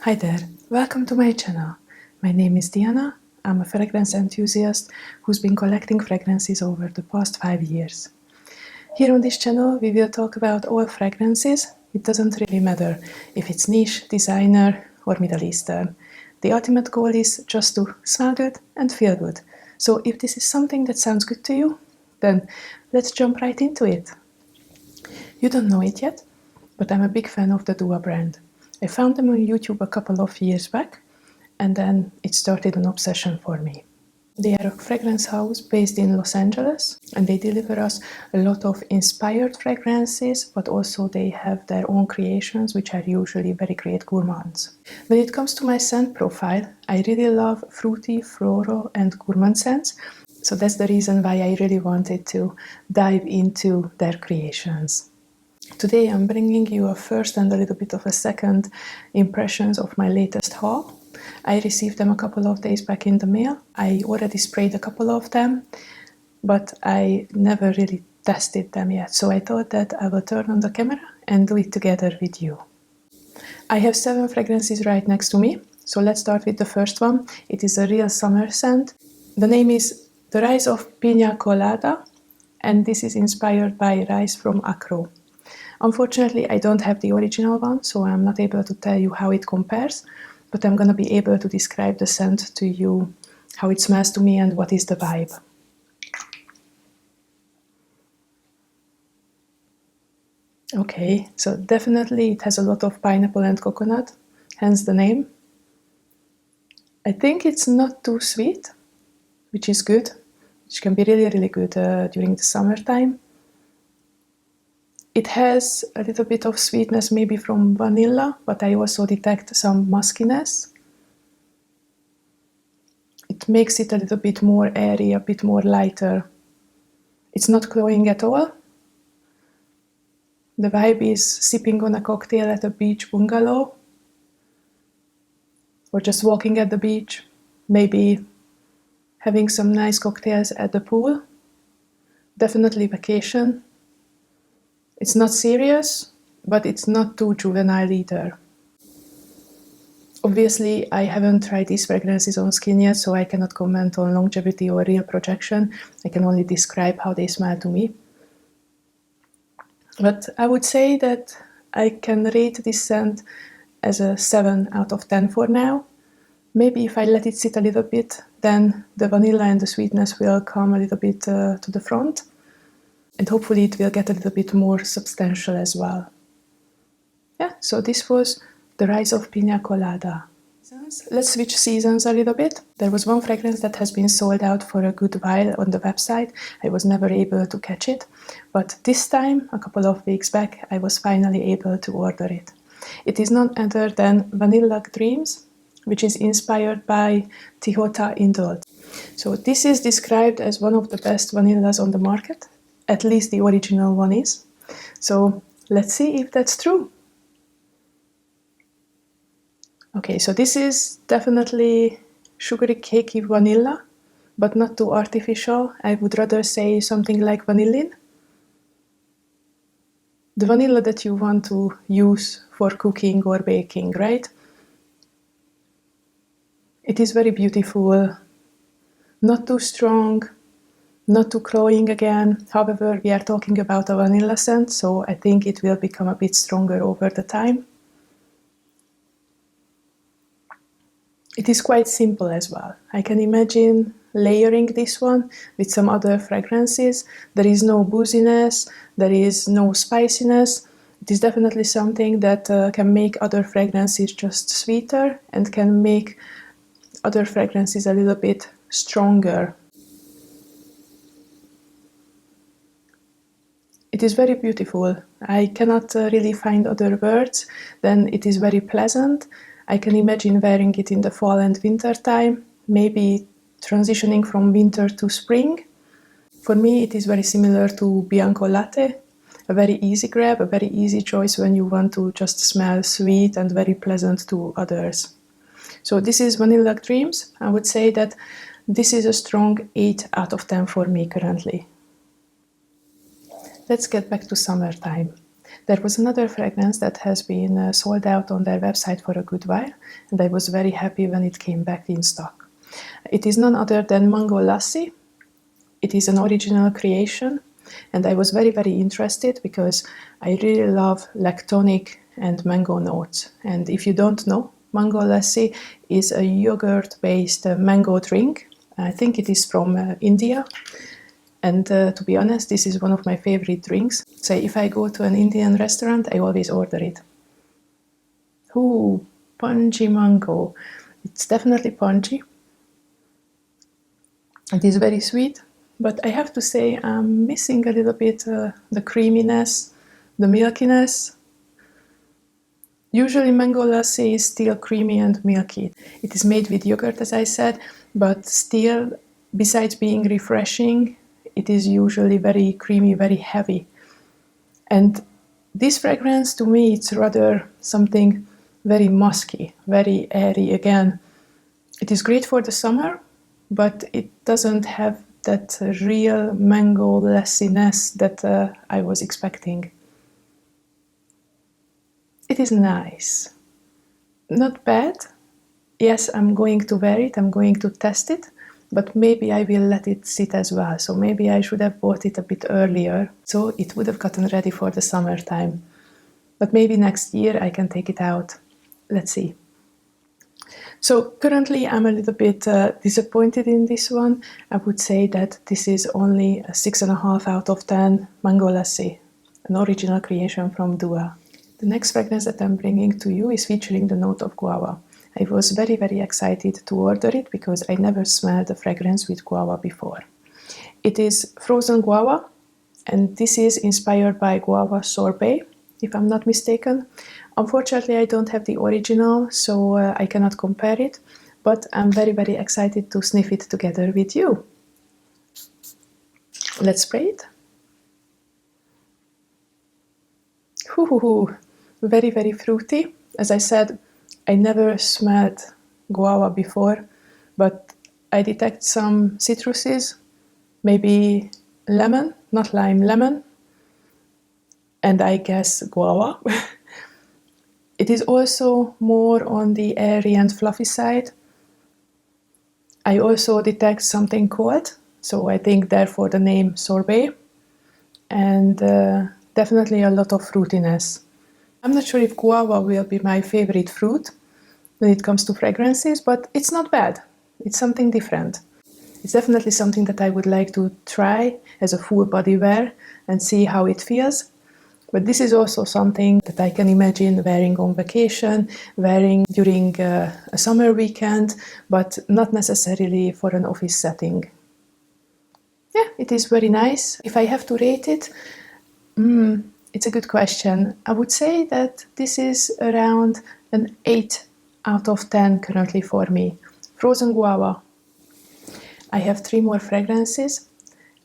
Hi there, welcome to my channel. My name is Diana. I'm a fragrance enthusiast who's been collecting fragrances over the past 5 years. Here on this channel we will talk about all fragrances. It doesn't really matter if it's niche, designer or Middle Eastern. The ultimate goal is just to smell good and feel good. So if this is something that sounds good to you, then let's jump right into it. You don't know it yet, but I'm a big fan of the Dua brand. I found them on YouTube a couple of years back, and then it started an obsession for me. They are a fragrance house based in Los Angeles, and they deliver us a lot of inspired fragrances, but also they have their own creations, which are usually very great gourmands. When it comes to my scent profile, I really love fruity, floral, and gourmand scents, so that's the reason why I really wanted to dive into their creations. Today I'm bringing you a first and a little bit of a second impressions of my latest haul. I received them a couple of days back in the mail. I already sprayed a couple of them, but I never really tested them yet. So I thought that I will turn on the camera and do it together with you. I have 7 fragrances right next to me. So let's start with the first one. It is a real summer scent. The name is The Rise of Piña Colada, and this is inspired by rice from Acro. Unfortunately, I don't have the original one, so I'm not able to tell you how it compares, but I'm going to be able to describe the scent to you, how it smells to me and what is the vibe. Okay, so definitely it has a lot of pineapple and coconut, hence the name. I think it's not too sweet, which is good, which can be really good during the summertime. It has a little bit of sweetness maybe from vanilla, but I also detect some muskiness. It makes it a little bit more airy, a bit more lighter. It's not cloying at all. The vibe is sipping on a cocktail at a beach bungalow, or just walking at the beach, maybe having some nice cocktails at the pool. Definitely vacation. It's not serious, but it's not too juvenile either. Obviously, I haven't tried these fragrances on skin yet, so I cannot comment on longevity or real projection. I can only describe how they smell to me. But I would say that I can rate this scent as a 7 out of 10 for now. Maybe if I let it sit a little bit, then the vanilla and the sweetness will come a little bit to the front. And hopefully it will get a little bit more substantial as well. Yeah, so this was The Rise of Piña Colada. Let's switch seasons a little bit. There was one fragrance that has been sold out for a good while on the website. I was never able to catch it, but this time, a couple of weeks back, I was finally able to order it. It is none other than Vanilla Dreams, which is inspired by Tihota Indult. So this is described as one of the best vanillas on the market. At least the original one is. So let's see if that's true. Okay, so this is definitely sugary cakey vanilla, but not too artificial. I would rather say something like vanillin. The vanilla that you want to use for cooking or baking, right? It is very beautiful, not too strong, not too cloying again. However, we are talking about a vanilla scent, so I think it will become a bit stronger over the time. It is quite simple as well. I can imagine layering this one with some other fragrances. There is no booziness, there is no spiciness. It is definitely something that can make other fragrances just sweeter and can make other fragrances a little bit stronger. It is very beautiful. I cannot really find other words than it is very pleasant. I can imagine wearing it in the fall and winter time, maybe transitioning from winter to spring. For me, it is very similar to Bianco Latte, a very easy grab, a very easy choice when you want to just smell sweet and very pleasant to others. So this is Vanilla Dreams. I would say that this is a strong 8 out of 10 for me currently. Let's get back to summertime. There was another fragrance that has been sold out on their website for a good while, and I was very happy when it came back in stock. It is none other than Mango Lassi. It is an original creation, and I was very, very interested because I really love lactonic and mango notes. And if you don't know, Mango Lassi is a yogurt-based mango drink. I think it is from India. And to be honest, this is one of my favorite drinks. So if I go to an Indian restaurant, I always order it. Ooh, punchy mango. It's definitely punchy. It is very sweet, but I have to say I'm missing a little bit the creaminess, the milkiness. Usually mango lassi is still creamy and milky. It is made with yogurt, as I said, but still, besides being refreshing, it is usually very creamy, very heavy. And this fragrance, to me, it's rather something very musky, very airy again. It is great for the summer, but it doesn't have that real mango lassiness that I was expecting. It is nice. Not bad. Yes, I'm going to wear it, I'm going to test it, but maybe I will let it sit as well. So maybe I should have bought it a bit earlier, so it would have gotten ready for the summertime. But maybe next year I can take it out. Let's see. So currently I'm a little bit disappointed in this one. I would say that this is only a 6.5 out of 10 Mango Lassi, an original creation from Dua. The next fragrance that I'm bringing to you is featuring the note of guava. I was very, very excited to order it because I never smelled a fragrance with guava before. It is frozen guava, and this is inspired by guava sorbet, if I'm not mistaken. Unfortunately, I don't have the original, so I cannot compare it, but I'm very, very excited to sniff it together with you. Let's spray it. Very, very fruity. As I said, I never smelled guava before, but I detect some citruses, maybe lemon, not lime, lemon, and I guess guava. It is also more on the airy and fluffy side. I also detect something cold, so I think therefore the name sorbet, and definitely a lot of fruitiness. I'm not sure if guava will be my favorite fruit when it comes to fragrances, but it's not bad. It's something different. It's definitely something that I would like to try as a full body wear and see how it feels. But this is also something that I can imagine wearing on vacation, wearing during a summer weekend, but not necessarily for an office setting. Yeah, it is very nice. If I have to rate it, it's a good question. I would say that this is around an 8 out of 10 currently for me. Frozen guava. I have 3 more fragrances,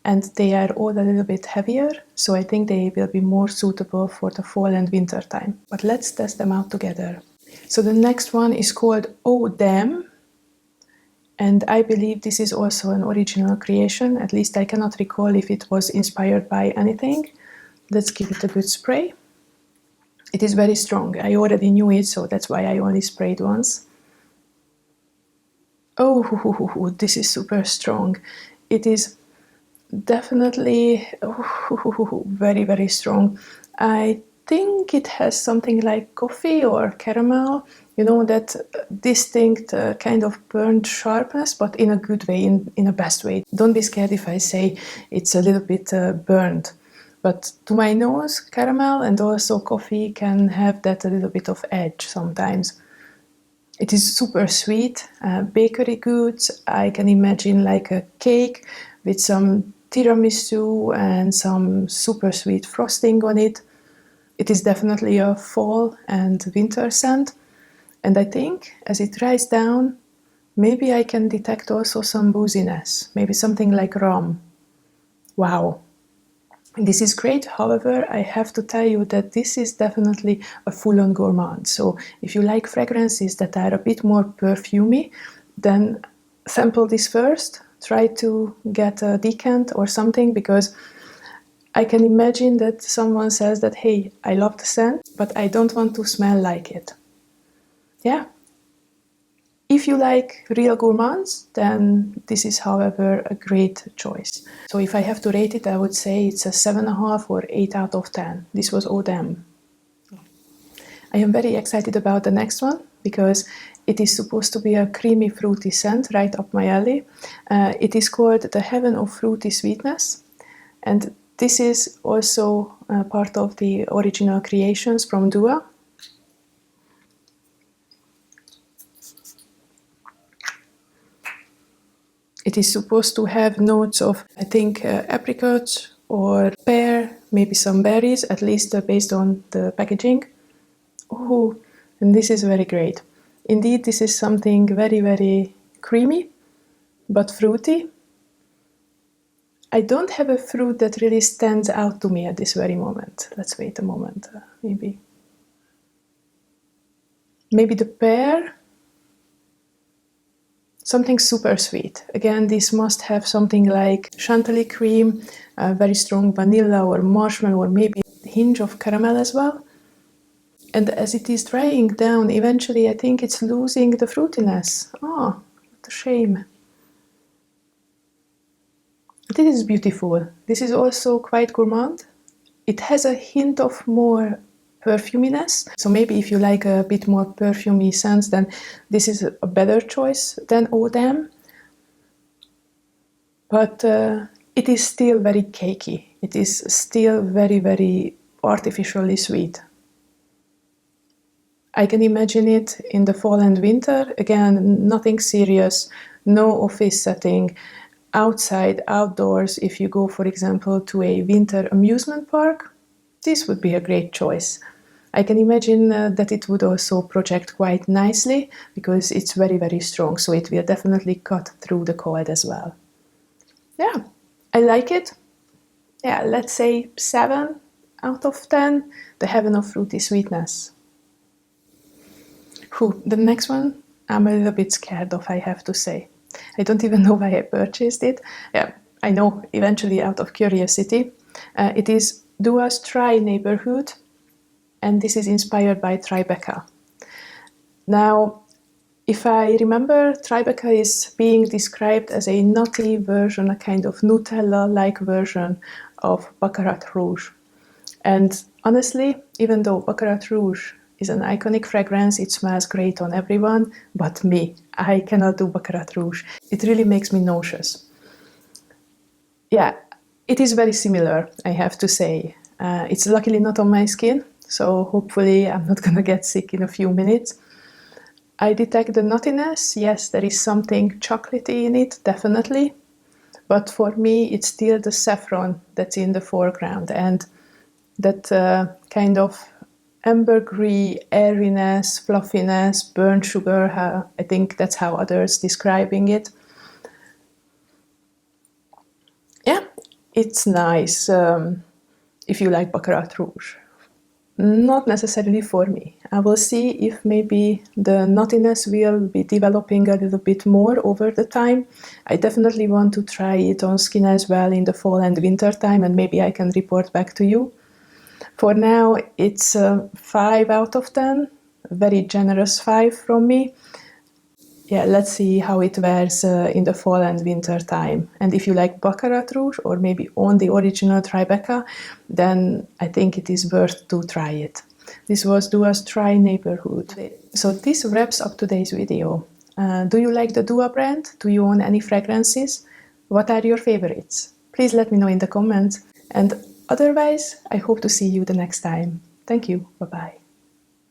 and they are all a little bit heavier, so I think they will be more suitable for the fall and winter time. But let's test them out together. So the next one is called Oh Damn, and I believe this is also an original creation. At least I cannot recall if it was inspired by anything. Let's give it a good spray. It is very strong. I already knew it, so that's why I only sprayed once. Oh, this is super strong. It is definitely very, very strong. I think it has something like coffee or caramel, you know, that distinct kind of burnt sharpness, but in a good way, in a best way. Don't be scared if I say it's a little bit burnt. But to my nose, caramel and also coffee can have that a little bit of edge sometimes. It is super sweet, bakery goods. I can imagine like a cake with some tiramisu and some super sweet frosting on it. It is definitely a fall and winter scent. And I think as it dries down, maybe I can detect also some booziness, maybe something like rum. Wow. This is great. However, I have to tell you that this is definitely a full-on gourmand. So if you like fragrances that are a bit more perfumey, then sample this first. Try to get a decant or something, because I can imagine that someone says that, hey, I love the scent, but I don't want to smell like it. Yeah. If you like real gourmands, then this is, however, a great choice. So if I have to rate it, I would say it's a 7.5 or 8 out of 10. This was Eau d'Am. I am very excited about the next one because it is supposed to be a creamy fruity scent right up my alley. It is called the Heaven of Fruity Sweetness, and this is also part of the original creations from Dua. It is supposed to have notes of, I think, apricot or pear, maybe some berries, at least based on the packaging. Oh, and this is very great. Indeed, this is something very, very creamy, but fruity. I don't have a fruit that really stands out to me at this very moment. Let's wait a moment, maybe. Maybe the pear. Something super sweet. Again, this must have something like chantilly cream, very strong vanilla or marshmallow, or maybe a hinge of caramel as well. And as it is drying down, eventually I think it's losing the fruitiness. Oh, what a shame. This is beautiful. This is also quite gourmand. It has a hint of more perfuminess. So maybe if you like a bit more perfumey scents, then this is a better choice than Eau d'Am. But it is still very cakey. It is still very, very artificially sweet. I can imagine it in the fall and winter. Again, nothing serious, no office setting, outside, outdoors. If you go, for example, to a winter amusement park, this would be a great choice. I can imagine that it would also project quite nicely because it's very, very strong, so it will definitely cut through the cold as well. Yeah, I like it. Yeah, let's say 7 out of 10, the Heaven of Fruity Sweetness. The next one, I'm a little bit scared of, I have to say. I don't even know why I purchased it. Yeah, I know, eventually out of curiosity. It is Dua's Tri Neighborhood, and this is inspired by Tribeca. Now, if I remember, Tribeca is being described as a nutty version, a kind of Nutella-like version of Baccarat Rouge. And honestly, even though Baccarat Rouge is an iconic fragrance, it smells great on everyone, but me, I cannot do Baccarat Rouge. It really makes me nauseous. Yeah, it is very similar, I have to say. It's luckily not on my skin, so hopefully I'm not gonna get sick in a few minutes. I detect the nuttiness. Yes, there is something chocolatey in it, definitely. But for me, it's still the saffron that's in the foreground, and that kind of ambergris, airiness, fluffiness, burnt sugar. I think that's how others describing it. Yeah, it's nice if you like Baccarat Rouge. Not necessarily for me. I will see if maybe the nuttiness will be developing a little bit more over the time. I definitely want to try it on skin as well in the fall and winter time, and maybe I can report back to you. For now, it's a 5 out of 10, a very generous 5 from me. Yeah, let's see how it wears in the fall and winter time. And if you like Baccarat Rouge, or maybe on the original Tribeca, then I think it is worth to try it. This was Dua's Tri Neighborhood. So this wraps up today's video. Do you like the Dua brand? Do you own any fragrances? What are your favorites? Please let me know in the comments. And otherwise, I hope to see you the next time. Thank you. Bye-bye.